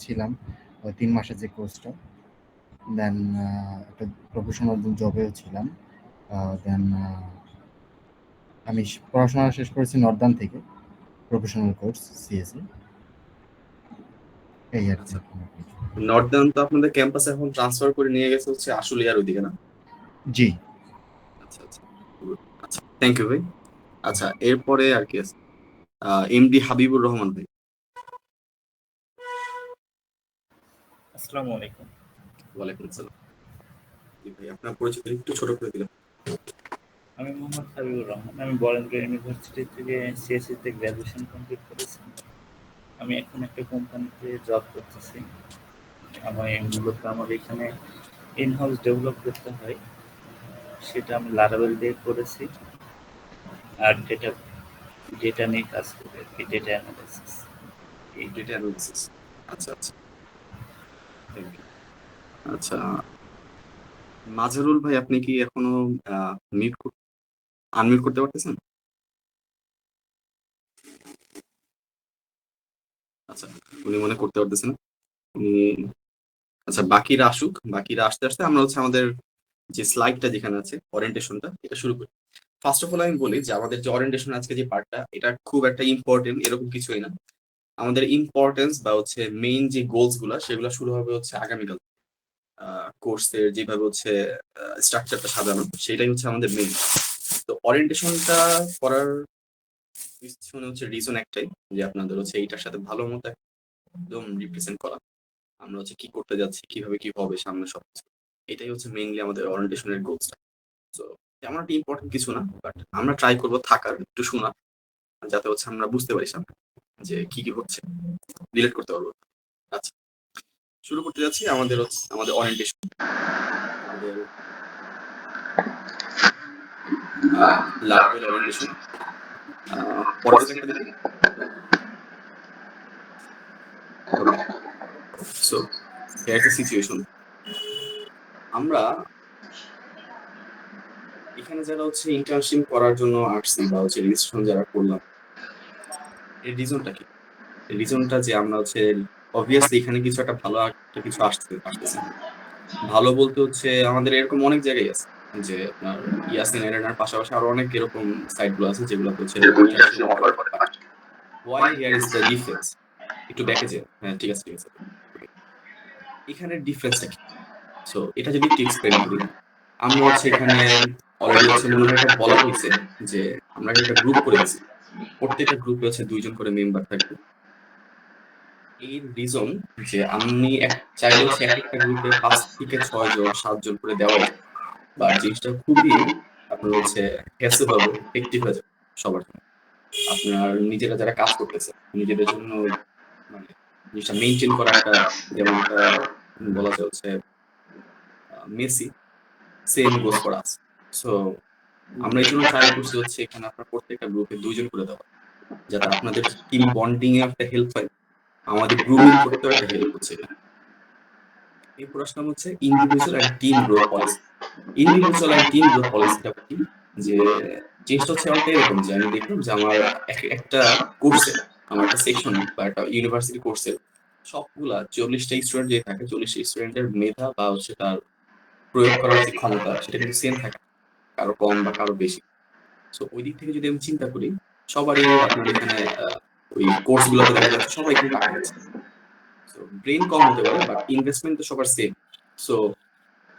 ছিলাম 3 মাসের যে কোর্সটা। দেন একটা প্রফেশনাল জবেও ছিলাম। দেন আমি পড়াশোনা শেষ করেছি নর্দার্ন থেকে, প্রফেশনাল কোর্স সিএসসি। এই আর কি। নর্দার্ন তো আপনাদের ক্যাম্পাসে এখন ট্রান্সফার করে নিয়ে গেছে হচ্ছে আশুলিয়ার ওইদিকে না? জি। আচ্ছা আচ্ছা আচ্ছা, থ্যাংক ইউ ভাই। আচ্ছা, এরপরে আর কি আছে? এমডি হাবিবুর রহমান ভাই। আসসালামু আলাইকুম। ওয়ালাইকুম আসসালাম। জি ভাই, আপনার পরিচয় একটু ছোট করে দিলাম। আমি মোহাম্মদ হাবিবুর রহমান। আমি বরেন্দ্র ইউনিভার্সিটি থেকে সিএসসি তে গ্র্যাজুয়েশন কমপ্লিট করেছি। আমি এখন একটা কোম্পানিতে জব করতেছি। মূলত আমার এখানে ইনহাউস ডেভেলপ করতে হয়, সেটা আমি লারাবেল দিয়ে করেছি। আর ডেটা নিয়ে কাজ করি আর কি, ডেটা অ্যানালাইসিস। এই ডেটা অ্যানালিসিস। আচ্ছা আচ্ছা, থ্যাংক ইউ। আচ্ছা, মাজহারুল ভাই, আপনি কি এখনো মিউট আনমিউট করতে পারতেছেন? আচ্ছা, উনি মনে করতে পারতেছেন না। উনি আচ্ছা, বাকিরা আসুক। বাকিরা আসতে আসতে আমরা হচ্ছে আমাদের যে স্লাইডটা যেখানে আছে ওরিয়েন্টেশনটা, এটা শুরু করি। ফার্স্ট অফ অল আমি বলি যে আমাদের যে ওরিয়েন্টেশন আজকে যে পার্টটা, এটা খুব একটা ইম্পর্টেন্ট এরকম কিছুই না। আমাদের ইম্পর্টেন্স বা হচ্ছে মেইন যে গোলস গুলা, সেগুলো শুরু হবে হচ্ছে আগামীকাল। কোর্সের যেভাবে হচ্ছে স্ট্রাকচারটা সাজানো, সেটাই হচ্ছে আমাদের মেইন। তো ওরিয়েন্টেশনটা করার পিছনে হচ্ছে রিজন একটাই, যে আপনাদের হচ্ছে এইটার সাথে ভালো মতো একদম রিপ্রেজেন্ট করা আমরা হচ্ছে কি করতে যাচ্ছি, কিভাবে কি হবে সামনে সবকিছু। এটাই হচ্ছে মেইনলি আমাদের ওরিয়েন্টেশনের গোলসটা। তো তেমন একটা ইম্পর্টেন্ট কিছু না, বাট আমরা ট্রাই করবো থাকার, একটু শোনা, যাতে হচ্ছে আমরা বুঝতে পারি সামনে যে কি কি হচ্ছে, রিলেট করতে পারবো। আচ্ছা, শুরু করতে যাচ্ছি আমাদের ওরিয়েন্টেশন। আমাদের লার্ভেল ওরিয়েন্টেশন। পরের স্লাইডটা দেখি। ওকে, সো হিয়ার দ্য সিচুয়েশন। আমরা এখানে যারা হচ্ছে ইন্টার্নশিপ করার জন্য আসছি বা হচ্ছে রেজিস্ট্রেশন যারা করলাম, এর রিজনটা কি? রিজনটা যে আমরা হচ্ছে অবভিয়াসলি এখানে কিছু একটা ভালো একটা কিছু আসতেছে। ভালো বলতে হচ্ছে আমাদের এরকম অনেক জায়গায় আছে, যে আপনার ইয়াসিন এরেনার পাশাপাশি আরো অনেক এরকম সাইট গুলো আছে যেগুলো হচ্ছে why here is the difference. একটু ব্যাকে যে, হ্যাঁ ঠিক আছে ঠিক আছে, এখানে ডিফারেন্সটা কি? সো এটা যদি একটু এক্সপ্লেন করি। আমরা হচ্ছে এখানে অলরেডি হচ্ছে মনে হয় এটা বলা হয়েছে যে আমরা একটা গ্রুপ করে দিছি, প্রত্যেকটা গ্রুপে হচ্ছে 2 জন করে মেম্বার থাকবে। এর রিজন যে আমি চাইলে হচ্ছে এক একটা গ্রুপে 5 থেকে 6 জন 7 জন করে দেওয়া যায়, বা জিনিসটা খুবই আপনার হচ্ছে হ্যাসেল হবে, এফেক্টিভ হয়ে যাবে সবার জন্য। আপনার নিজেরা যারা কাজ করতেছে নিজেদের জন্য মানে জিনিসটা মেনটেন করা একটা, যেমন একটা বলা যায় হচ্ছে Messi, same goes for us. So আমরা এই জন্য ট্রাই করছি হচ্ছে এখানে আপনার প্রত্যেকটা গ্রুপে 2 জন করে দেওয়া, যাতে আপনাদের টিম বন্ডিং এ একটা হেল্প হয়, আমাদের গ্রুমিং করতেও একটা হেল্প হচ্ছে। এরপর আসলাম হচ্ছে individual and team growth policy. Individual and team growth পলিসিটা কি? যে জিনিসটা হচ্ছে অনেকটা এরকম যে আমি দেখলাম যে আমার একটা কোর্সে, আমার একটা সেকশনে বা একটা ইউনিভার্সিটি কোর্সের সবগুলা 40টা স্টুডেন্ট যে থাকে, 40টা স্টুডেন্টের মেধা বা হচ্ছে তার প্রয়োগ করার যে ক্ষমতা, সেটা কিন্তু সেম থাকে, কারো কম বা কারো বেশি। সো ওই দিক থেকে যদি আমি চিন্তা করি, সবারই আপনার এখানে ওই কোর্সগুলোতে দেখা যাচ্ছে সবাই কিন্তু টাকা দিচ্ছে। সো ব্রেন কম হতে পারে, বাট ইনভেস্টমেন্ট তো সবার সেম। সো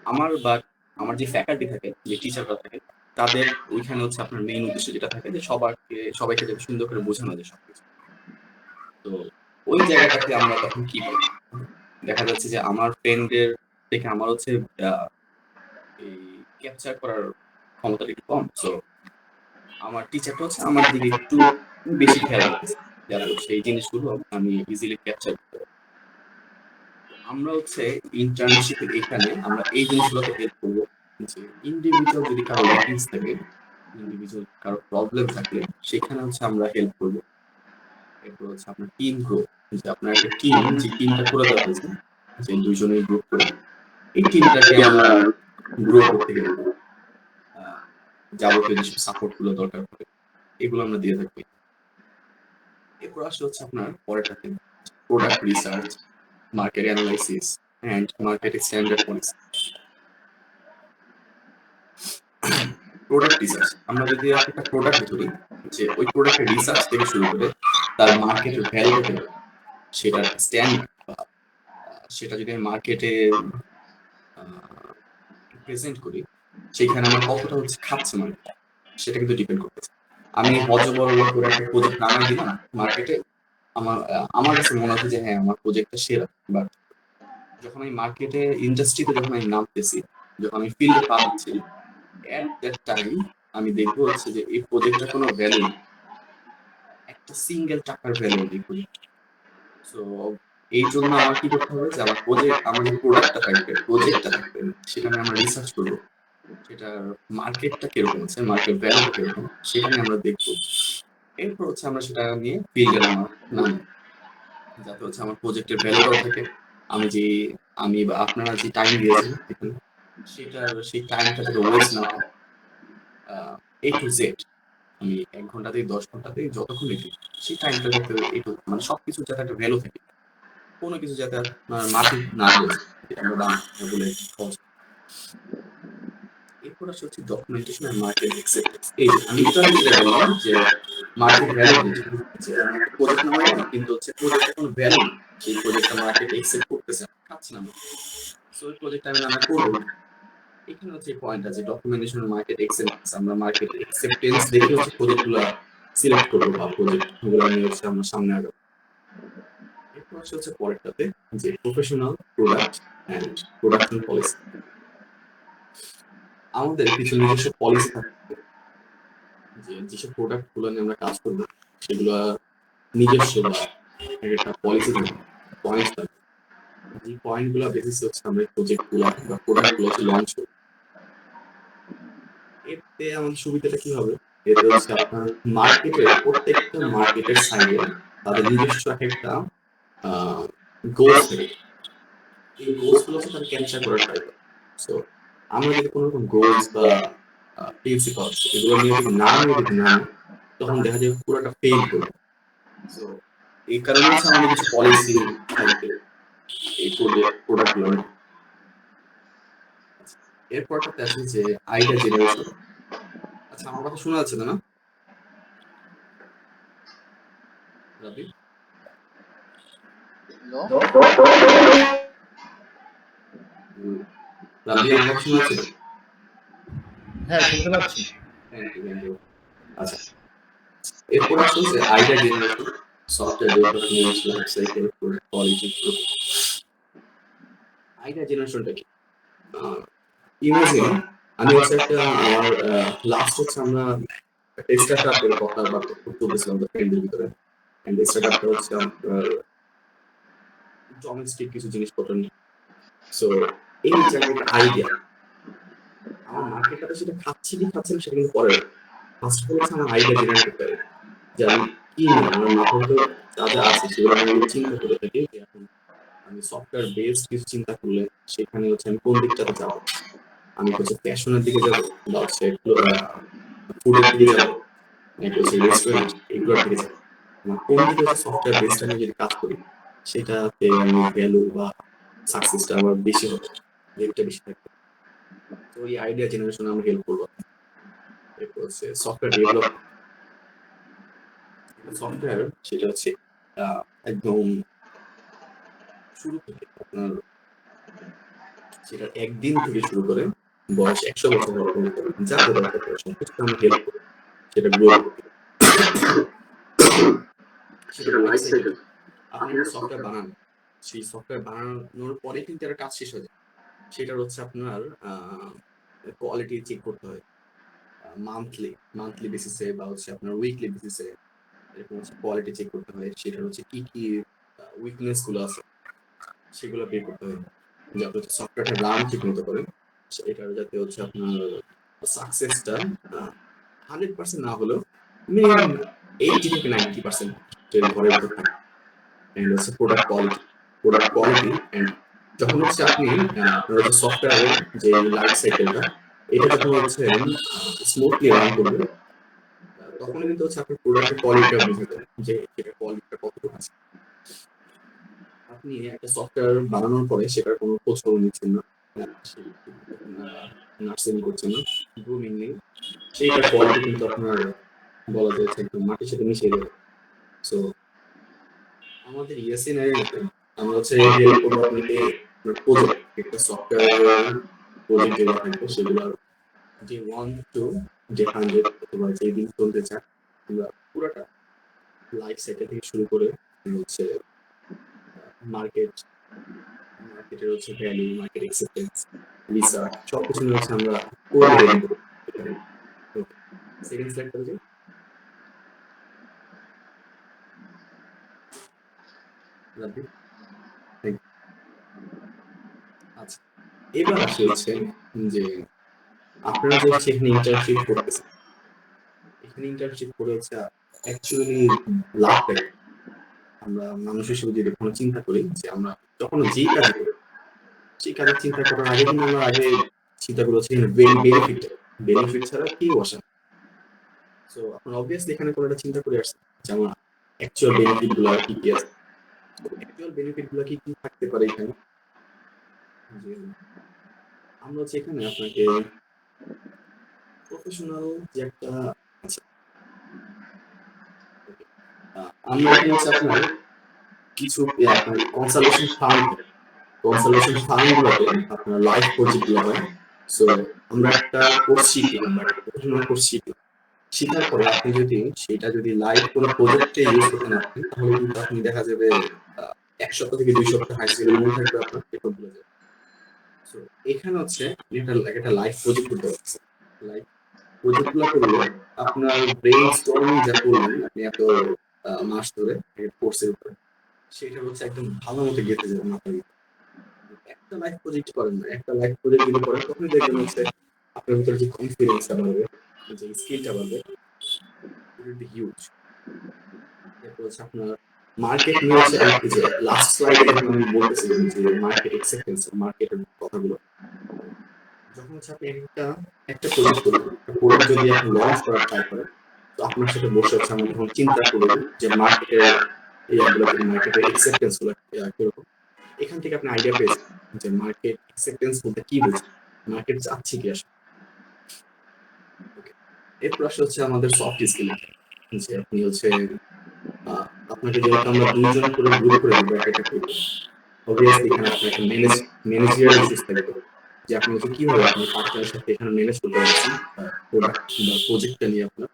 আমার যে ফ্যাকাল্টি থাকে, যে টিচাররা থাকে, তাদের ওইখানে হচ্ছে আপনার মেইন উদ্দেশ্য যেটা থাকে যে সবাইকে যাতে সুন্দর করে বোঝানো যায় সবকিছু। তো ওই জায়গাটাতে আমরা তখন কি করি, দেখা যাচ্ছে যে আমার ফ্রেন্ডের থেকে আমার হচ্ছে এই ক্যাপচার করার ক্ষমতাটা একটু কম। সো আমার টিচারটা হচ্ছে আমার দিকে একটু বেশি খেয়াল রাখতেছে, যাতে সেই জিনিসগুলো আমি ইজিলি ক্যাপচার করতে পারি। আমরা হচ্ছে ইন্টার্নশিপের এখানে আমরা এই জিনিসগুলোতে হেল্প করবো, যে ইন্ডিভিজুয়াল যদি কারো ল্যাকিংস থাকে, ইন্ডিভিজুয়াল কারো প্রবলেম থাকলে, সেখানে হচ্ছে আমরা হেল্প করবো। এরপর হচ্ছে আপনার টিম গ্রোথ, যে আপনার একটা টিম, যে টিমটা করে দেওয়া হয়েছে, যে 2 জনের গ্রুপ করে, এই টিমটাকে আমরা গ্রো করতে গেলে যাবতীয় যেসব সাপোর্ট গুলো দরকার পড়ে, এগুলো আমরা দিয়ে থাকবো। এরপর আসলে হচ্ছে আপনার পরেরটাতে product research, market analysis and market standard policy. Product research, আমরা যদি একটা প্রোডাক্ট ধরি, যে ওই প্রোডাক্টের রিসার্চ থেকে শুরু করে তার মার্কেট ভ্যালু, সেটার স্ট্যান্ডার্ড, সেটা যদি আমি মার্কেটে প্রেজেন্ট করি, সেখানে আমার কতটা হচ্ছে খাচ্ছে মার্কেট, সেটা কিন্তু ডিপেন্ড করতেছে। আমি বড় করে একটা প্রজেক্ট নামাই দিলাম মার্কেটে, আমার কাছে মনে হচ্ছে যে হ্যাঁ আমার প্রজেক্টটা সেরা, বাট যখন আমি মার্কেটে ইন্ডাস্ট্রিতে যখন আমি নামতেছি, যখন আমি ফিল্ডে পা দিচ্ছি, এট দ্যাট টাইম আমি দেখবো হচ্ছে যে এই প্রজেক্টটার কোনো ভ্যালু নেই, একটা সিঙ্গেল টাকার ভ্যালু নেই প্রজেক্ট। সো এই জন্য আমার কি করতে হবে, যে আমার যে প্রোডাক্টটা থাকবে, প্রজেক্টটা থাকবে, সেটা নিয়ে আমরা রিসার্চ করবো, সেটার মার্কেটটা কিরকম আছে, মার্কেট ভ্যালুটা কিরকম, সেটা নিয়ে আমরা দেখবো। এরপর হচ্ছে আমরা সেটা নিয়ে ফিল্ডে নাম, যাতে হচ্ছে আমার প্রজেক্টের ভ্যালুটাও থাকে, আমি বা আপনারা যে টাইম দিয়েছেন এখানে, সেই টাইমটা থেকে ওয়েস্ট না হয়। A to Z, আমি 1 ঘন্টাতেই 10 ঘন্টাতেই যতক্ষণ লিখি, সেই টাইমটা যাতে মানে সবকিছু যাতে একটা ভ্যালু থাকে, কোনো কিছু যাতে আপনার মাটি না হয়ে যায়, আমরা দাম বলে সহজ। এরপর আসলে হচ্ছে ডকুমেন্টেশন আর মার্কেট অ্যাকসেপ্টেন্স। এই যে আমি একটু আগে যেটা বললাম যে মার্কেট ভ্যালু, যে প্রজেক্ট নামাই কিন্তু হচ্ছে প্রজেক্টের কোনো ভ্যালু, সেই প্রজেক্টটা মার্কেট অ্যাকসেপ্ট করতেছে না, খাচ্ছে না, সো ওই প্রজেক্ট আমি নামে করবো। এখানে হচ্ছে পয়েন্ট আছে ডকুমেন্টেশন, মার্কেট অ্যাকসেপ্টেন্স। আমরা মার্কেট অ্যাকসেপ্টেন্স দেখে হচ্ছে প্রজেক্টগুলো সিলেক্ট করবো বা প্রজেক্টগুলো নিয়ে হচ্ছে আমরা সামনে আগাবো। এরপর হচ্ছে পরেরটাতে যে professional product and production policy. আমাদের কিছু নিজস্ব পলিসি থাকবে, যে যেসব প্রোডাক্ট গুলো নিয়ে আমরা কাজ করবো, সেগুলো নিজস্ব বা একটা পলিসি থাকবে, পয়েন্ট থাকবে। এই পয়েন্ট গুলো বেসিস হচ্ছে আমরা প্রজেক্ট গুলো বা প্রোডাক্ট গুলো লঞ্চ করবো। এতে আমাদের সুবিধাটা কি হবে, এতে হচ্ছে আপনার মার্কেটের প্রত্যেকটা মার্কেটের সাইডে তাদের নিজস্ব একটা গোলস থাকে, এই গোলস গুলো হচ্ছে তারা ক্যাপচার করার ট্রাই করে। সো আমরা যদি কোনো রকম গোলস বা প্রিন্সিপাল এগুলো নিয়ে যদি না তখন দেখা যায় পুরোটা ফেল করবে। সো এই কারণে হচ্ছে আমাদের কিছু পলিসি থাকবে এই প্রোডাক্ট গুলো। এরপরটাতে আসে যে আইডিয়া জেনারেশন। আচ্ছা, আমার কথা শোনা যাচ্ছে না? রাবি, রাবি আমার কথা শোনা যাচ্ছে? হ্যাঁ, শুনতে পাচ্ছি। আচ্ছা, এরপর আসছে idea generation, software development, life cycle, product quality. Idea জেনারেশনটা কি? ইমাজিন আমি হচ্ছে আমার লাস্ট হচ্ছে আমরা একটা স্টার্টআপের কথাবার্তা বলতেছিলাম ফ্রেন্ডের ভিতরে, এন্ড স্টার্টআপটা হচ্ছে আপনার ডোমেস্টিক কিছু জিনিসপত্র নিয়ে। সো এই যে একটা আইডিয়া, আমার মার্কেটটাতে সেটা খাচ্ছে কি খাচ্ছে না সেটা কিন্তু পরে, ফার্স্ট অফ অল হচ্ছে আমার আইডিয়া জেনারেট করতে হবে, যে আমি কি নিয়ে আমার মাথার ভিতরে যা যা আছে সেগুলো আমি চিন্তা করে থাকি, যে এখন আমি সফটওয়্যার বেসড কিছু চিন্তা করলে সেখানে হচ্ছে আমি কোন দিকটাতে যাবো, আমি হচ্ছে ফ্যাশনের দিকে যাবো, বা হচ্ছে ফুডের দিকে যাবো, নাকি হচ্ছে রেস্টুরেন্ট, এগুলোর দিকে যাবো। আমার কোন দিকে হচ্ছে সফটওয়্যার বেসড আমি যদি কাজ করি, সেটাতে আমি ভ্যালু বা সাকসেসটা আমার বেশি হবে, রেটটা বেশি থাকবে। তো এই আইডিয়া জেনারেশন আমরা হেল্প করবো। এরপর হচ্ছে সফটওয়্যার ডেভেলপ। সফটওয়্যার সেটা হচ্ছে একদম শুরু থেকে আপনার সেটা একদিন থেকে শুরু করে বয়স 100 বছর পর্যন্ত যা দরকার পড়ে সবকিছু আমরা হেল্প করি, সেটা গ্রো করতে। সেটা লাইফ সাইকেল, আপনি একটা সফটওয়্যার বানান, সেই সফটওয়্যার বানানোর পরে কিন্তু একটা কাজ শেষ হয়ে যায়, সেটা হচ্ছে আপনার কোয়ালিটি চেক করতে হয় মান্থলি বেসিসে, বা হচ্ছে আপনার উইকলি বেসিসে, এরকম হচ্ছে কোয়ালিটি চেক করতে হয়, সেটা হচ্ছে কি কি উইকনেস গুলো আছে সেগুলো বের করতে হয়, যাতে হচ্ছে সফটওয়্যারটা রান ঠিক মতো করে, এটার যাতে হচ্ছে আপনার সাকসেসটা 100% না হলেও মিনিমাম 80 থেকে 90% এর ঘরে ভিতর থাকে। এন্ড হচ্ছে প্রোডাক্ট কোয়ালিটি এন্ড যখন হচ্ছে আপনি আপনার হচ্ছে সফটওয়্যারের যে লাইফ সাইকেলটা, এটা যখন হচ্ছে স্মুথলি রান করবে, তখন কিন্তু হচ্ছে আপনার প্রোডাক্টের কোয়ালিটিটা বুঝতে পারবেন যে এটা কোয়ালিটিটা কতটুকু আছে। আপনি একটা সফটওয়্যার বানানোর পরে সেটার কোনো খোঁজ খবর নিচ্ছেন না, নার্সিং করছেন না, গ্রুমিং নেই, সেইটার কোয়ালিটি কিন্তু আপনার বলা যায় যে একদম মাটির সাথে মিশে যাবে। সো আমাদের ইএসসি নাইনটিতে আমরা হচ্ছে হেল্প করবো আপনাকে প্রজেক্ট, একটা সফটওয়্যার প্রজেক্ট যেগুলো থাকবে সেগুলো যে 1 to যে 100 অথবা যে দিন চলতে চান আমরা পুরোটা লাইফ সাইকেল থেকে শুরু করে হচ্ছে মার্কেট, মার্কেটের হচ্ছে ভ্যালু, মার্কেট অ্যাকসেপ্টেন্স, রিসার্চ সবকিছু নিয়ে হচ্ছে আমরা করে রেডি করবো। সেকেন্ড স্লাইড করে যাই। রাব্বি, thank you. আচ্ছা, এবার আসি হচ্ছে যে আপনারা যে সেখানে ইন্টার্নশিপ করতেছেন, এখানে ইন্টার্নশিপ করে হচ্ছে অ্যাকচুয়ালি লাভটা কি? আমরা মানুষ হিসেবে যদি কোনো চিন্তা করি যে আমরা যখন যেই কাজ করি সেই কাজের চিন্তা করার আগে কিন্তু আমরা আগে চিন্তা করে হচ্ছে বেনিফিট, বেনিফিট ছাড়া কি বসে। সো আপনার অবভিয়াসলি এখানে কোনো একটা চিন্তা করে আসছে যে আমার অ্যাকচুয়াল বেনিফিট গুলো কি কি আছে। অ্যাকচুয়াল বেনিফিট গুলো কি কি থাকতে পারে এখানে, যে আমরা হচ্ছে এখানে আপনাকে প্রফেশনাল যে একটা আছে, আমরা এখানে হচ্ছে আপনার কিছু কনসালটেশন ফার্ম, কনসালটেশন ফার্মগুলোতে আপনার লাইভ প্রজেক্ট গুলো হয়। সো আমরা একটা কোর্স শিখলাম বা একটা প্রফেশনাল কোর্স শিখলাম, শেখার পরে আপনি যদি সেটা যদি লাইভ কোনো প্রজেক্টে ইউজ করতে না পারেন তাহলে কিন্তু আপনি দেখা যাবে 1 সপ্তাহ থেকে 2 সপ্তাহ হাই স্কুলে মনে থাকবে আপনার পেপার ভুলে যাবে। সো এখানে হচ্ছে আপনি একটা লাইভ প্রজেক্ট করতে পারছেন। লাইভ প্রজেক্ট গুলো করলে আপনার ব্রেন স্টর্মিং যা করলেন আপনি এত মাস ধরে কোর্সের উপরে, সেটা হচ্ছে একদম ভালো মতো গেঁথে যাবে মাথার ভিতরে। একটা লাইভ প্রজেক্ট করেন না, একটা লাইভ প্রজেক্ট যদি করেন তখনই দেখবেন হচ্ছে আপনার ভিতরে যে কনফিডেন্সটা বাড়বে, যে স্কিলটা বাড়বে, ইট উইল বি হিউজ। এরপর হচ্ছে আপনার মার্কেট নিয়ে হচ্ছে এই যে লাস্ট স্লাইডে যখন আমি বলতেছিলাম যে মার্কেট অ্যাকসেপ্টেন্স, মার্কেটের কথাগুলো, যখন হচ্ছে আপনি একটা প্রজেক্ট করবেন, একটা প্রোডাক্ট যদি আপনি লঞ্চ করার ট্রাই করেন, তো আপনার সাথে বসে হচ্ছে আমরা যখন চিন্তা করবেন যে মার্কেটের ইয়াগুলো কি, মার্কেটের অ্যাকসেপ্টেন্স গুলো কিরকম, এখান থেকে আপনি আইডিয়া পেয়েছেন যে মার্কেট অ্যাকসেপ্টেন্স বলতে কি বোঝে, মার্কেট চাচ্ছে কি আসলে। এরপর আসলে হচ্ছে আমাদের সফট স্কিল, যে আপনি হচ্ছে আপনাকে যেহেতু আমরা 2 জন করে গ্রুপ করে দিব একটা গ্রুপ, অবভিয়াসলি এখানে আপনার একটা ম্যানেজারিয়াল ইস্যুস থাকবে, যে আপনি হচ্ছে কিভাবে আপনি পার্টনারের সাথে এখানে ম্যানেজ করতে পারছেন প্রোডাক্ট বা প্রজেক্টটা নিয়ে আপনার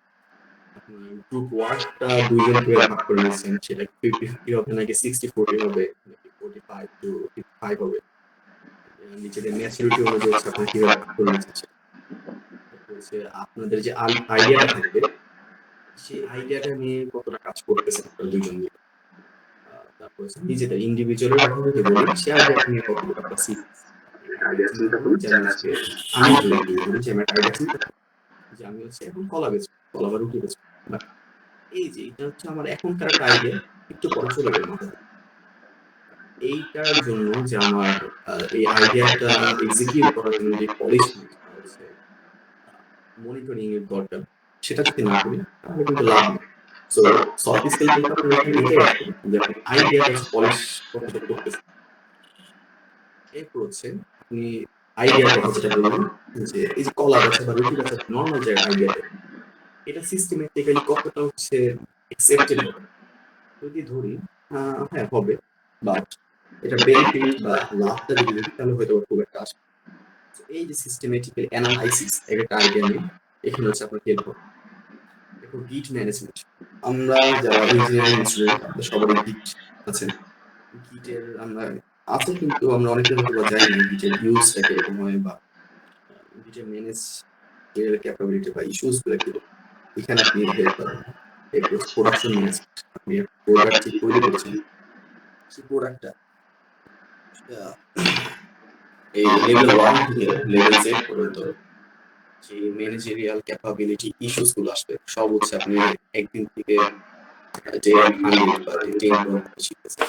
গ্রুপ ওয়ার্কটা 2 জন করে ভাগ করে নিচ্ছেন, সেটা 50-50 হবে নাকি 60-40 হবে নাকি 45-55 হবে, নিজেদের ম্যাচুরিটি অনুযায়ী হচ্ছে আপনার কিভাবে ভাগ করে নিচ্ছেন। হচ্ছে আপনাদের যে আইডিয়াটা থাকবে সেই আইডিয়াটা নিয়ে কতটা কাজ করতেছেন আপনারা 2 জন মিলে। তারপর হচ্ছে নিজেদের ইন্ডিভিজুয়ালের কথা যদি বলি, সে আইডিয়া নিয়ে কতটা পারছি আইডিয়া চিন্তা করি যে আমি আজকে আমি বলি যে আমার আইডিয়া চিন্তা করি যে আমি হচ্ছে এখন কলা বেচবো, কলা বা রুটি বেচবো, বাট এই যে এটা হচ্ছে আমার এখনকার একটা আইডিয়া, একটু পরে চলে গেল মাথায়। এইটার জন্য যে আমার এই আইডিয়াটা এক্সিকিউট করার জন্য যে পলিসি হচ্ছে মনিটরিং এর দরকার, সেটা যদি না করি তাহলে কিন্তু লাভ নেই। সো সফট স্কিল কিন্তু আপনার এখানে এটাই আসবে যে আপনি আইডিয়াটা পলিশ কতটা করতেছেন। এরপর হচ্ছে আপনি আইডিয়ার কথা যেটা বললেন যে এই যে কলা বেচা বা রুটি বেচা নর্মাল যে আইডিয়াটা, এটা সিস্টেমেটিক্যালি কতটা হচ্ছে অ্যাকসেপ্টেড হবে যদি ধরি, হ্যাঁ হবে, বাট এটা বেনিফিট বা লাভটা যদি দেখি তাহলে হয়তো খুব একটা আসবে। এই যে সিস্টেমেটিক্যালি অ্যানালাইসিস একটা আইডিয়া নিয়ে এখানে হচ্ছে আপনার হেল্প হবে। এরপর গিট ম্যানেজমেন্ট, আমরা যারা ইঞ্জিনিয়ারিং স্টুডেন্ট আমাদের সবারই গিট আছে, গিটের আমরা আছে কিন্তু আমরা অনেকে হয়তো জানি না গিটের ইউজটা কিরকম হয় বা গিটের ম্যানেজ এর ক্যাপাবিলিটি বা ইস্যুস গুলো কিরকম, এখানে আপনি হেল্প পাবেন। এরপর প্রোডাকশন ম্যানেজমেন্ট, আপনি প্রোডাক্ট ঠিক তৈরি করছেন, সেই প্রোডাক্টটা এই লেভেল 1 থেকে লেভেল Z পর্যন্ত যে ম্যানেজেরিয়াল ক্যাপাবিলিটি ইস্যুস গুলো আসবে সব হচ্ছে আপনি একদিন থেকে ডে 100 বা ডে 10 পর্যন্ত শিখতেছেন।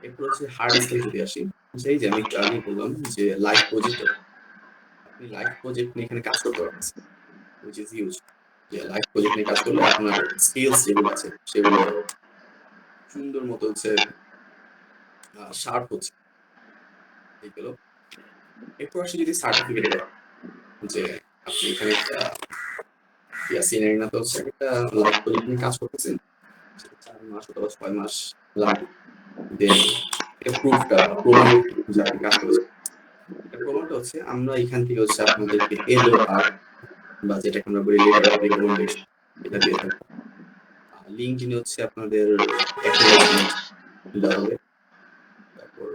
এরপর হচ্ছে হার্ড স্কিল যদি আসি, সেই যে আমি একটু আগে বললাম যে লাইভ প্রজেক্ট, আপনি লাইভ প্রজেক্ট নিয়ে এখানে কাজ করতে পারবেন, which is huge। যে লাইভ প্রজেক্ট নিয়ে কাজ করলে আপনার স্কিলস যেগুলো আছে সেগুলো সুন্দর মতো হচ্ছে শার্প হচ্ছে এইগুলো। এরপর আসে যদি সার্টিফিকেট যে আপনি এখানে একটা সিনারি না তো হচ্ছে একটা লাইভ প্রজেক্ট নিয়ে কাজ করতেছেন, সেটা 4 মাস অথবা 6 মাস লাগবে। দেন এটা প্রমাণ যে আপনি কাজ করেছেন। এটা প্রমাণটা হচ্ছে আমরা এখান থেকে হচ্ছে আপনাদেরকে LOR বা যেটাকে আমরা বলি লেটার অফ রিকমেন্ডেশন এটা দিয়ে থাকবো। লিঙ্কডইনে হচ্ছে আপনাদের অ্যাকনোলেজমেন্ট দেওয়া হবে। তারপর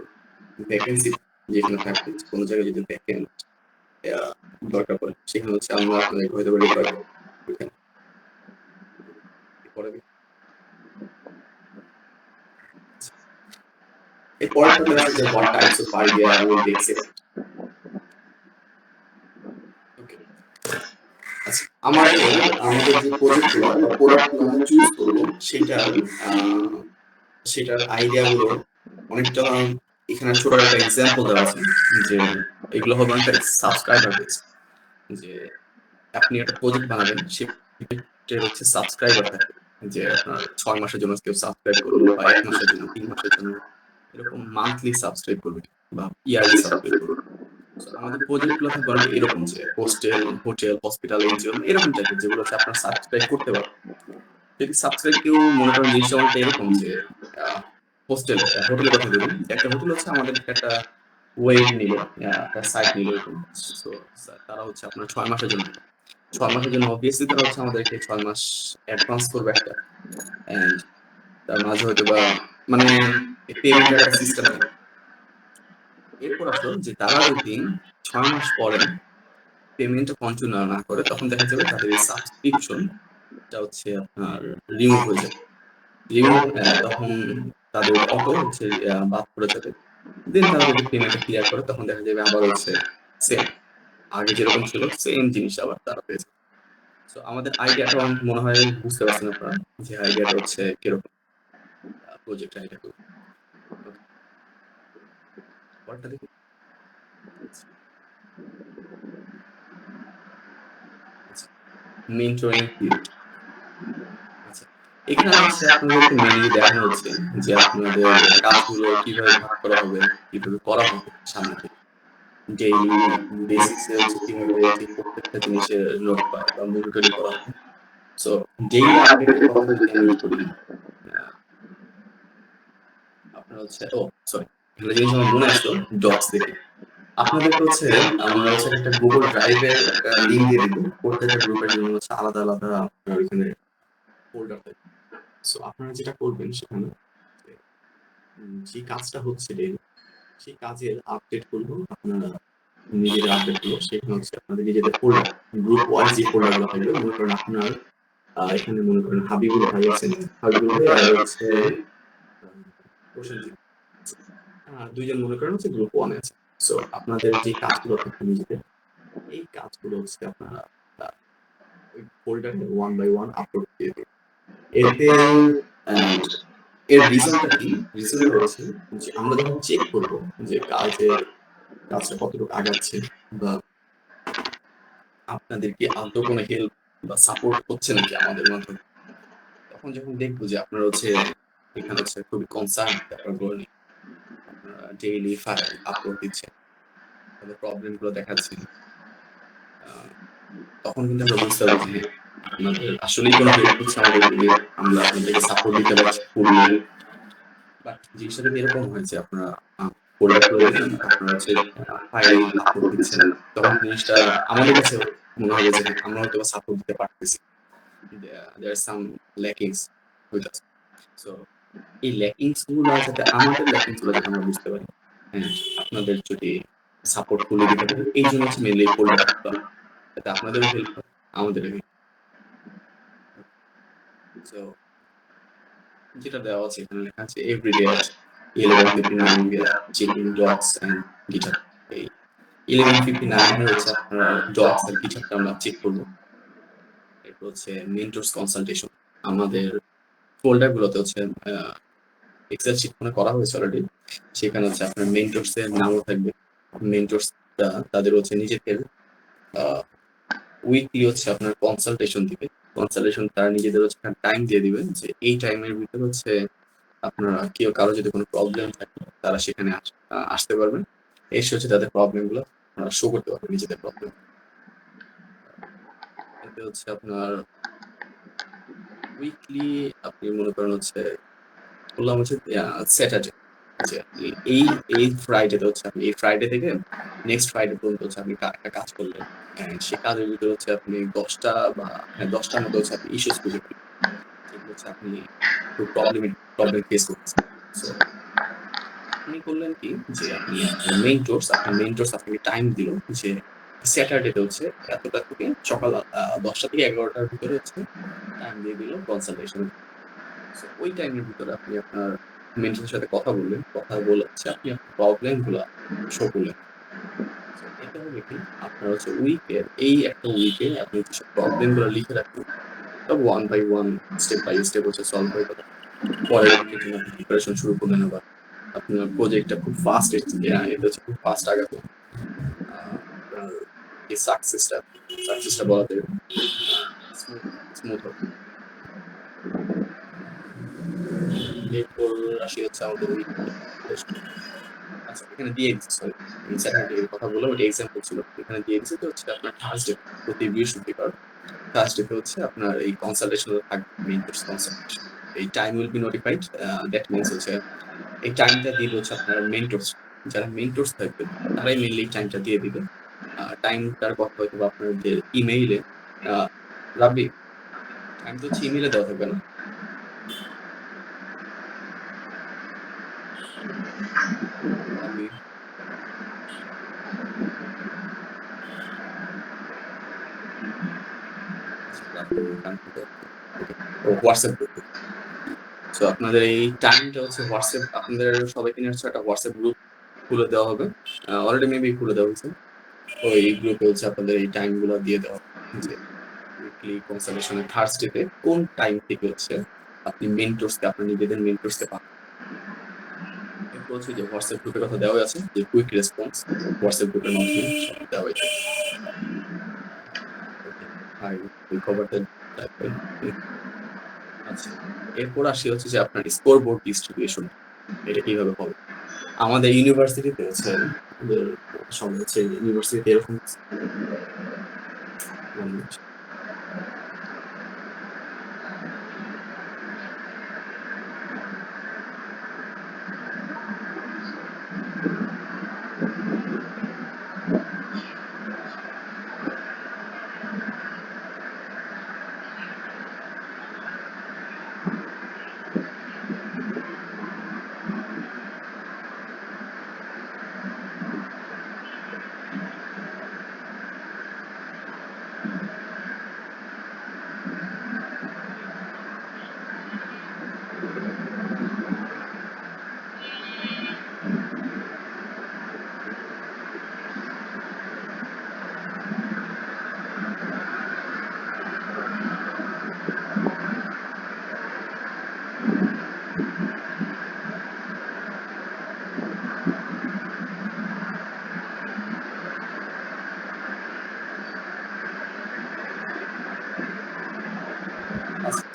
ভ্যাকেন্সি যেখানে থাকবে কোনো জায়গায় যদি ভ্যাকেন্ট দরকার পড়ে সেখানে হচ্ছে আমরা আপনাদেরকে হয়তো রেফার করব ওইখানে। এরপরে এরপরেরটাতে আছে যে what types of idea will be accepted. ওকে, আচ্ছা আমাদের যে প্রজেক্টগুলো বা প্রোডাক্টগুলো আমরা চুজ করবো সেটার আইডিয়াগুলো অনেকটা এখানে ছোট একটা এক্সাম্পল দেওয়া আছে যে এগুলো হবে অনেকটা সাবস্ক্রাইবার বেস। যে আপনি একটা প্রজেক্ট বানাবেন, সেটা হচ্ছে সাবস্ক্রাইবার থাকবে, যে আপনার 6 মাসের জন্য কেউ সাবস্ক্রাইব করলো বা 1 মাসের জন্য, 3 মাসের জন্য, এরকম মান্থলি সাবস্ক্রাইব করবে বা ইয়ারলি সাবস্ক্রাইব করবে। So, আমাদের প্রজেক্টগুলো থাকবে অনেক এরকম যে হোটেল, হসপিটাল, এনজিও এরকম টাইপের, যেগুলো হচ্ছে আপনার সাবস্ক্রাইব করতে পারবে। যদি সাবস্ক্রাইব কেউ মনে করেন জিনিসটা অনেকটা এরকম যে হোটেলের কথা বলি, একটা হোটেল হচ্ছে আমাদের একটা ওয়েব নিল, একটা সাইট নিল এরকম। সো তারা হচ্ছে আপনার 6 মাসের জন্য, 6 মাসের জন্য অবভিয়াসলি তারা হচ্ছে আমাদেরকে 6 মাস অ্যাডভান্স করবে একটা, এন্ড তার মাঝে হয়তো বা মানে পেমেন্টের একটা সিস্টেম থাকে। এরপর আসলো যে তারা যদি 6 মাস পরে পেমেন্টটা কন্টিনিউ না করে, তখন দেখা যাবে তাদের এই সাবস্ক্রিপশনটা হচ্ছে আপনার রিমুভ হয়ে যাবে। তখন তাদের অটো হচ্ছে বাদ পড়ে যাবে। দেন তারা যদি পেমেন্টটা ক্লিয়ার করে, তখন দেখা যাবে আবার হচ্ছে সেম আগে যেরকম ছিল সেম জিনিস আবার তারা পেয়েছে। সো আমাদের আইডিয়াটা মনে হয় বুঝতে পারছেন আপনারা, যে আইডিয়াটা হচ্ছে কিরকম প্রজেক্ট আইডিয়া। পরটা দেখি। Mentoring period. আচ্ছা, এখানে হচ্ছে আপনাদেরকে মেইনলি দেখানো হচ্ছে যে আপনাদের কাজগুলো কিভাবে ভাগ করা হবে, কিভাবে করা হবে সামনে থেকে। ডেইলি বেসিসে হচ্ছে কিভাবে যে প্রত্যেকটা জিনিসের নোট পায় বা মনিটরিং করা হবে। সো ডেইলি আপডেটের কথা যদি আমি বলি, আপনার হচ্ছে সরি, একটা জিনিস আমার মনে আসলো ডক্স দেখে। আপনাদেরকে হচ্ছে আমরা হচ্ছে একটা গুগল ড্রাইভের একটা লিঙ্ক দিয়ে দিব, প্রত্যেকটা গ্রুপের জন্য হচ্ছে আলাদা আলাদা আপনার ওইখানে ফোল্ডার থাকবে। সো আপনারা যেটা করবেন সেখানে যে কাজটা হচ্ছে ডেইলি, সেই কাজের আপডেট গুলো আপনারা নিজেদের আপডেট গুলো সেখানে হচ্ছে আপনাদের নিজেদের ফোল্ডার, গ্রুপ ওয়াইজ যে ফোল্ডার গুলো থাকবে, মনে করেন আপনার এখানে মনে করেন হাবিবুল ভাই আছেন, হাবিবুল ভাই আর হচ্ছে প্রসেনজিৎ, দুইজন মনে করেন হচ্ছে গ্রুপ ওয়ানে আছে। সো আপনাদের যে কাজগুলো থাকবে নিজেদের, এই কাজগুলো হচ্ছে আপনারা ওই ফোল্ডারে 1 বাই 1 আপলোড দিয়ে দেবেন। এতে এর রিজনটা কি? রিজনটা হচ্ছে যে আমরা যখন চেক করব যে কাজটা কতটুকু আগাচ্ছে বা আপনাদের কি আদৌ কোনো হেল্প বা সাপোর্ট হচ্ছে নাকি আমাদের মাধ্যমে, তখন যখন দেখবো যে আপনারা হচ্ছে এখানে হচ্ছে খুবই কনসার্ন ব্যাপারগুলো নিয়ে, আপনারা ডেইলি ফাইল আপলোড দিচ্ছেন, তাদের প্রবলেম গুলো দেখাচ্ছেন, তখন কিন্তু আমরা বুঝতে পারবো যে আপনাদের আসলেই কোনো হেল্প হচ্ছে আমাদের, আমরা আপনাদেরকে সাপোর্ট দিতে পারছি ফুললি। বাট জিনিসটা যদি এরকম হয় যে আপনারা ফোল্ডার করে দিলেন, আপনারা হচ্ছে ফাইল আপলোড দিচ্ছেন, তখন জিনিসটা আমাদের কাছে মনে হবে যে আমরা হয়তো সাপোর্ট দিতে পারতেছি, there are some lackings with us. So এই ল্যাকিংস গুলো যাতে আমাদের ল্যাকিংস গুলো যাতে আমরা বুঝতে পারি, আপনাদের যদি সাপোর্ট ফুললি দিতে পারি, এই জন্য হচ্ছে মেনলি ফোল্ডার, যাতে আপনাদেরও হেল্প হয় আমাদেরও হেল্প। সো যেটা দেওয়া আছে এখানে লেখা আছে everyday at 11:59 we are checking docs and GitHub। এই 11:59 এর হচ্ছে আপনারা docs আর GitHubটা আমরা চেক করব। এরপর হচ্ছে মেন্টরস কনসালটেশন, আমাদের ফোল্ডার গুলোতে হচ্ছে এক্সেল শিট মনে করা হয়েছে অলরেডি, সেখানে হচ্ছে আপনার মেন্টরস এর নামও থাকবে। মেন্টরসটা তাদের হচ্ছে নিজেদের উইকলি হচ্ছে আপনার কনসালটেশন দিবে, কনসালটেশন তারা নিজেদের হচ্ছে টাইম দিয়ে দিবে যে এই টাইমের ভিতরে হচ্ছে আপনারা কেউ কারো যদি কোনো প্রবলেম থাকে তারা সেখানে আসতে পারবেন, এসে হচ্ছে তাদের প্রবলেমগুলো শো করতে পারবেন, নিজেদের প্রবলেম। এতে হচ্ছে আপনার উইকলি আপনি মনে করেন হচ্ছে বললাম হচ্ছে স্যাটারডে, যে এই এই ফ্রাইডেতে হচ্ছে আপনি এই ফ্রাইডে থেকে নেক্সট ফ্রাইডে পর্যন্ত হচ্ছে আপনি একটা কাজ করলেন, সেই কাজের ভিতরে হচ্ছে আপনি 10টা বা 10টার মতো হচ্ছে আপনি ইস্যুস খুঁজে পেলেন, যেগুলো হচ্ছে আপনি খুব প্রবলেম ফেস করতেছেন। সো আপনি করলেন কি যে আপনি আপনার মেন্টরস আপনাকে টাইম দিল যে স্যাটারডেতে হচ্ছে এতটা থেকে সকাল 10টা থেকে 11টার ভিতরে হচ্ছে টাইম দিয়ে দিল কনসালটেশন। সো ওই টাইমের ভিতরে আপনি আপনার মেন্টরের সাথে কথা বললেন, কথা বলে হচ্ছে আপনি আপনার প্রবলেম গুলা শো করলেন। So, এতে হবে কি আপনার হচ্ছে এই একটা উইকে আপনি যেসব প্রবলেম গুলো লিখে রাখবেন সব one by one step by step হচ্ছে সলভ হয়ে যাবে। পরের উইকের জন্য আপনি প্রিপারেশন শুরু করলেন, আবার আপনার প্রজেক্টটা খুব ফাস্ট, এটা হচ্ছে খুব ফাস্ট আগাবে। আপনার এই সাকসেসটা বলাতে স্মুথ হবে। এরপর আসি হচ্ছে আমাদের উইক। আচ্ছা, এখানে দিয়ে দিচ্ছি, সরি আমি স্যাটারডে এর কথা বললাম, এটা এক্সাম্পল ছিল। এখানে দিয়ে দিচ্ছি তো হচ্ছে আপনার থার্সডে, প্রতি বৃহস্পতিবার থার্সডেতে হচ্ছে আপনার এই কনসালটেশন থাকবে, মেন্টরস কনসালটেশন। এই time will be notified, that means হচ্ছে এই টাইমটা দিলে হচ্ছে আপনার মেন্টরস, যারা মেন্টরস থাকবে তারাই মেনলি এই টাইমটা দিয়ে দিবে। টাইমটার কথা হয়তো বা আপনাদের ইমেইলে, রাবি টাইম তো হচ্ছে ইমেইলে দেওয়া থাকবে না? রাবি হোয়াটসঅ্যাপ গ্রুপ। সো আপনাদের এই টাইমটা হচ্ছে হোয়াটসঅ্যাপ, আপনাদের সবাইকে নিয়ে হচ্ছে একটা হোয়াটসঅ্যাপ গ্রুপ খুলে দেওয়া হবে, অলরেডি মেবি খুলে দেওয়া হয়েছে। ওই গ্রুপে হচ্ছে আপনাদের এই টাইমগুলো দিয়ে দেওয়া হবে যে উইকলি কনসালটেশনের থার্সডেতে কোন টাইম থেকে হচ্ছে আপনি মেন্টরসকে, আপনার নিজেদের মেন্টরসকে পাবেন। এরপর হচ্ছে যে হোয়াটসঅ্যাপ গ্রুপের কথা দেওয়া আছে, যে কুইক রেসপন্স হোয়াটসঅ্যাপ গ্রুপের মাধ্যমে দেওয়া হয়েছে। আচ্ছা, এরপর আসি হচ্ছে যে আপনার স্কোর বোর্ড ডিস্ট্রিবিউশন, এটা কিভাবে হবে। আমাদের ইউনিভার্সিটিতে হচ্ছে আমাদের সঙ্গে হচ্ছে ইউনিভার্সিটিতে এরকম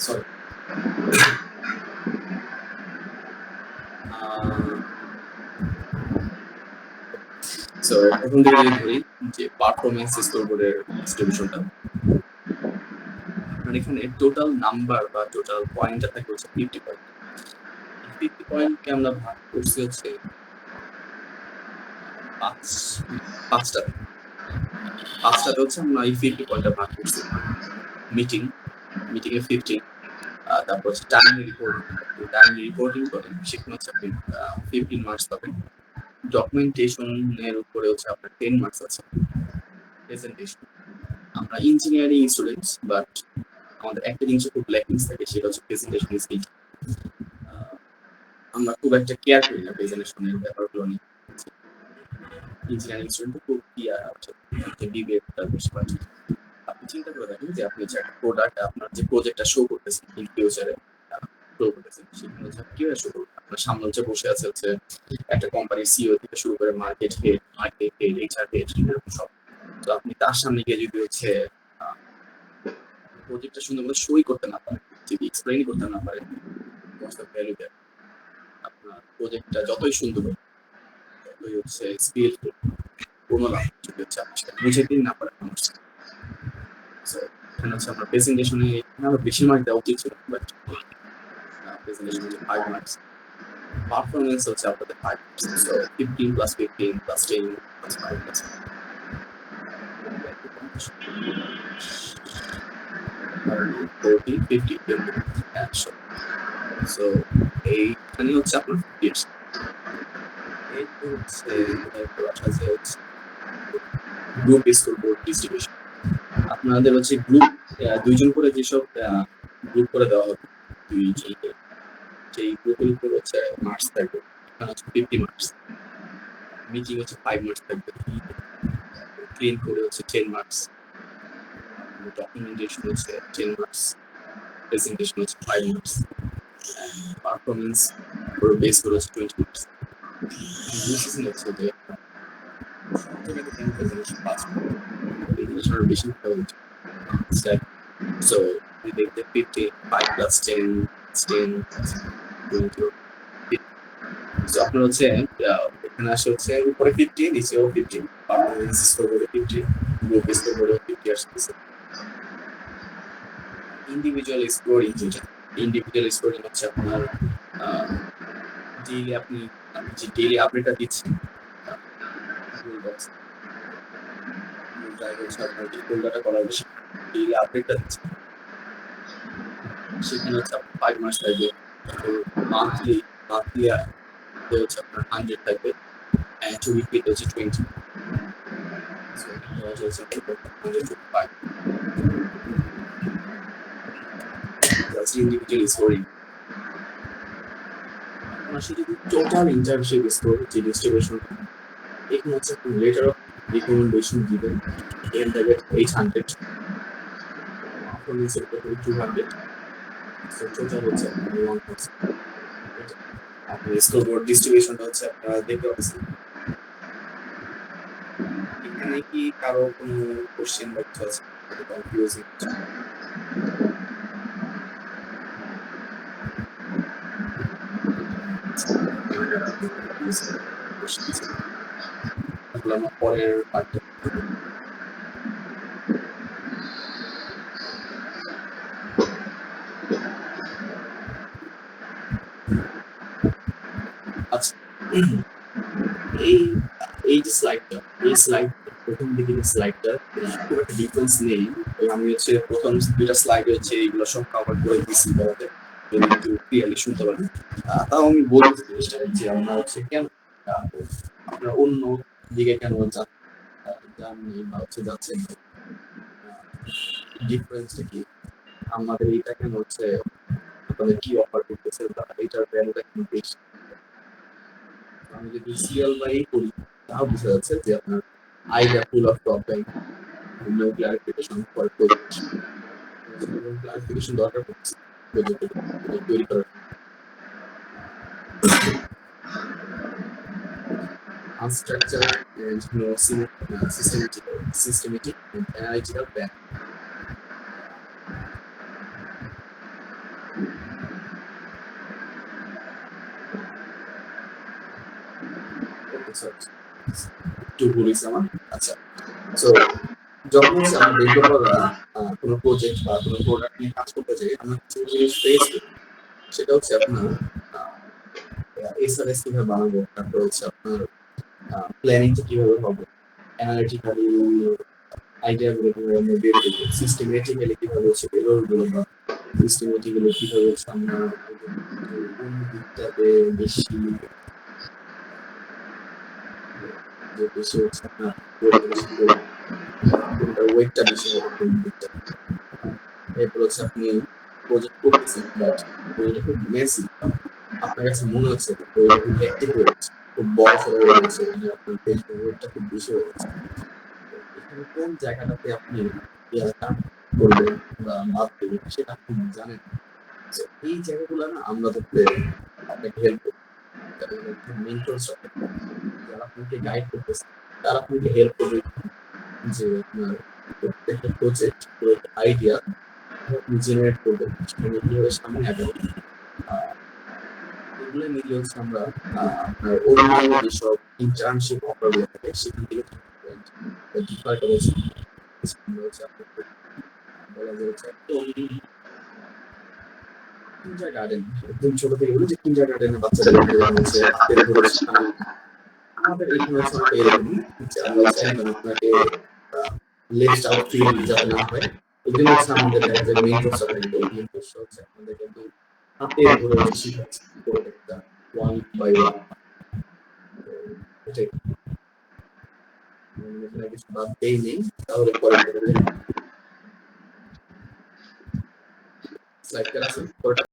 সরি সো এখন থেকে যদি ধরি যে পারফরমেন্স স্কোর বোর্ডের ডিস্ট্রিবিউশনটা, আপনার এখানে টোটাল নাম্বার বা টোটাল পয়েন্টটা থাকে হচ্ছে 50 পয়েন্ট। 50 পয়েন্টকে আমরা ভাগ করছি হচ্ছে পাঁচটাতে হচ্ছে আমরা এই 50 পয়েন্টটা ভাগ করছি। মিটিং এ 15, তারপর হচ্ছে টাইমলি রিপোর্টিং করেন, সেখানে হচ্ছে আপনি 15 মার্কস পাবেন। ডকুমেন্টেশনের উপরে হচ্ছে আপনার 10 মার্কস আছে। প্রেজেন্টেশন, আমরা ইঞ্জিনিয়ারিং স্টুডেন্টস, বাট আমাদের একটা জিনিস খুব ল্যাকিংস থাকে, সেটা হচ্ছে প্রেজেন্টেশন স্কিল। আমরা খুব একটা কেয়ার করি না প্রেজেন্টেশনের ব্যাপারগুলো নিয়ে। ইঞ্জিনিয়ারিং স্টুডেন্ট খুব কেয়ার হচ্ছে ডিবেটটা বেশি পাচ্ছে। আপনি চিন্তা করে দেখেন যে আপনি হচ্ছে একটা প্রোডাক্ট, আপনার যে প্রজেক্টটা শো করতেছেন ইন ফিউচারে শো করতেছেন, সেখানে হচ্ছে আপনি কিভাবে শো করবেন। আপনার সামনে হচ্ছে বসে আছে হচ্ছে একটা কোম্পানির সিইও থেকে শুরু করে মার্কেট হেড, এইচআর হেড, এরকম সব। তো আপনি তার সামনে গিয়ে যদি হচ্ছে প্রজেক্টটা সুন্দর করে শোই করতে না পারেন, যদি এক্সপ্লেইন করতে না পারেন, হোয়াটস দ্য ভ্যালু দেয়ার। প্রজেক্টটা যতই সুন্দর হোক, যতই হচ্ছে স্কিলফুল, কোনো লাভ নেই যদি হচ্ছে আপনি সেটা বুঝে দিন না পারেন মানুষকে। So, এখানে হচ্ছে আপনার প্রেজেন্টেশনে আরো বেশি মার্ক দেওয়া উচিত ছিল, বাট প্রেজেন্টেশন হচ্ছে 5 মার্কস, পারফরমেন্স হচ্ছে আপনাদের 5 marks. So 15 plus 15 plus 10 plus 5 plus 40 50 100। So এইখানে হচ্ছে আপনার 50 years। এরপর হচ্ছে আসা যে হচ্ছে গ্রুপ স্কোর বোর্ড ডিস্ট্রিবিউশন। আপনাদের হচ্ছে গ্রুপ 2 জন করে যেসব গ্রুপ করে দেওয়া হবে, সেই গ্রুপের উপর হচ্ছে মার্কস থাকবে। এখানে হচ্ছে 50 মার্কস, মিটিং হচ্ছে 5 মার্কস থাকবে, ক্লিন করে হচ্ছে 10 মার্কস, ডকুমেন্টেশন হচ্ছে 10 মার্কস, প্রেজেন্টেশন হচ্ছে 5 মার্কস, পারফরমেন্স পুরো বেস করে হচ্ছে 20 মার্কস। ডিসিশন হচ্ছে যে বেশি style. So we take the 50, 5 plus 10, 10, 20. So আপনার হচ্ছে এখানে আসে হচ্ছে উপরে 50, নিচেও 50, পারফরমেন্স স্কোর করে 50, গ্রুপ স্কোর করে 50 আসছে। ইন্ডিভিজুয়াল স্কোরিং, যেটা ইন্ডিভিজুয়াল স্কোরিং হচ্ছে আপনার ডেইলি আপনি যে ডেইলি আপডেটটা দিচ্ছেন গুগল ডক্স, আপনার যে ফোল্ডারটা করা হবে ডেইলি আপডেটটা দিচ্ছেন, সেখানে হচ্ছে আপনার 5 মাস থাকবে। মান্থলি হচ্ছে আপনার 100 থাকবে, and to repeat হচ্ছে 20। So এটা হচ্ছে আপনার 125। That's individual scoring. আপনার সাথে যদি টোটাল ইন্টার্নশিপ স্কোর যে ডিস্ট্রিবিউশন, এখানে হচ্ছে আপনি লেটার অফ রিকমেন্ডেশন দিবেন, এখানে থাকবে 800, পারফরমেন্স এর উপর 200। সো টোটাল হচ্ছে আপনার 1%। আপনি স্কোর বোর্ড ডিস্ট্রিবিউশনটা হচ্ছে আপনারা দেখতে পাচ্ছেন। এখানে কি কারো কোনো কোশ্চেন বা কিছু আছে কনফিউজিং? তাহলে আমরা পরের পার্টে আচ্ছা, এই যে স্লাইডটা, এই স্লাইড প্রথম দিকে যে স্লাইডটা খুব একটা ডিফারেন্স নেই। আমি হচ্ছে প্রথম 2টা স্লাইডে হচ্ছে এইগুলো সব কভার করে দিচ্ছি, তাহলে যদি একটু ক্লিয়ারলি শুনতে পারেন। তাও আমি বলতে চেষ্টা করছি আমরা হচ্ছে কেন আপনারা অন্য দিকে কেন যাননি বা হচ্ছে যাচ্ছেন, ডিফারেন্সটা কি, আমাদের এইটা কেন হচ্ছে আপনাদের কি অফার করতেছে বা এটার ভ্যালুটা কেন বেশি। আমি যদি সিএল বাই করি তাও বোঝা যাচ্ছে যে আপনার idea full of problem, no clarification for project, clarification দরকার পড়ছে প্রজেক্ট তৈরি করার। Unstructured and systematic and analytical plan. একটু বলিস আমার। আচ্ছা, সো যখন হচ্ছে আমরা ডেভেলপাররা কোনো প্রজেক্ট বা কোনো প্রোডাক্ট নিয়ে কাজ করতে চাই, আমরা কিছু জিনিস ফেস করি। সেটা হচ্ছে আপনার এসআরএস কিভাবে বানাবো, তারপর হচ্ছে আপনার প্ল্যানিংটা কিভাবে হবে, অ্যানালিটিক্যালি আইডিয়াগুলো কিভাবে আমরা বের করবো, সিস্টেমেটিক্যালি কিভাবে হচ্ছে এররগুলো বা সিস্টেমেটিক্যালি কিভাবে হচ্ছে আমরা কোন দিকটাতে বেশি হচ্ছে আপনার কোনটা ওয়েটটা বেশি হবে কোন দিকটা। এরপর হচ্ছে আপনি প্রজেক্ট করতেছেন, বাট প্রজেক্ট খুব মেসি, আপনার কাছে মনে হচ্ছে প্রজেক্ট খুব হ্যাকটিক হয়ে যাচ্ছে, খুব বড় সড়ো হয়ে যাচ্ছে, আপনার পেজের ওয়েটটা খুব বেশি হয়ে যাচ্ছে। এখানে কোন জায়গাটাতে আপনি কাজ করবেন বা বাদ দেবেন সেটা আপনি জানেন। এই জায়গাগুলো না আমরা ধরতে আপনাকে হেল্প করবো, যারা আপনাকে গাইড করতেছে তারা আপনাকে হেল্প করবে যে আপনার প্রত্যেকটা প্রজেক্ট আইডিয়া আপনি জেনারেট করবেন, সেখানে কিভাবে সামনে আগাবেন। এগুলো মিলে হচ্ছে আমরা আপনার অন্যান্য যেসব ইন্টার্নশিপ অফার গুলো থাকে সেখান থেকে ডিফার করেছি বলা যাচ্ছে কিন্ডার গার্ডেন একদম ছোট থেকে বলি যে কিন্ডার গার্ডেনের বাচ্চাদের হচ্ছে হাতের ধরে শেখানো আমাদের এখানে হচ্ছে আমরা এরকমই যে আমরা চাইলাম আপনাকে লেফট আউট ফিল যাতে না হয় এই জন্য হচ্ছে আমাদের একটা মেইন কোর্স আছে মেইন কোর্স হচ্ছে আমাদের কিন্তু হাতের ধরে শেখাচ্ছে প্রত্যেকটা ওয়ান বাই ওয়ান এটাই এখানে কিছু বাদ দেই নেই তাহলে পরে স্লাইডটা আছে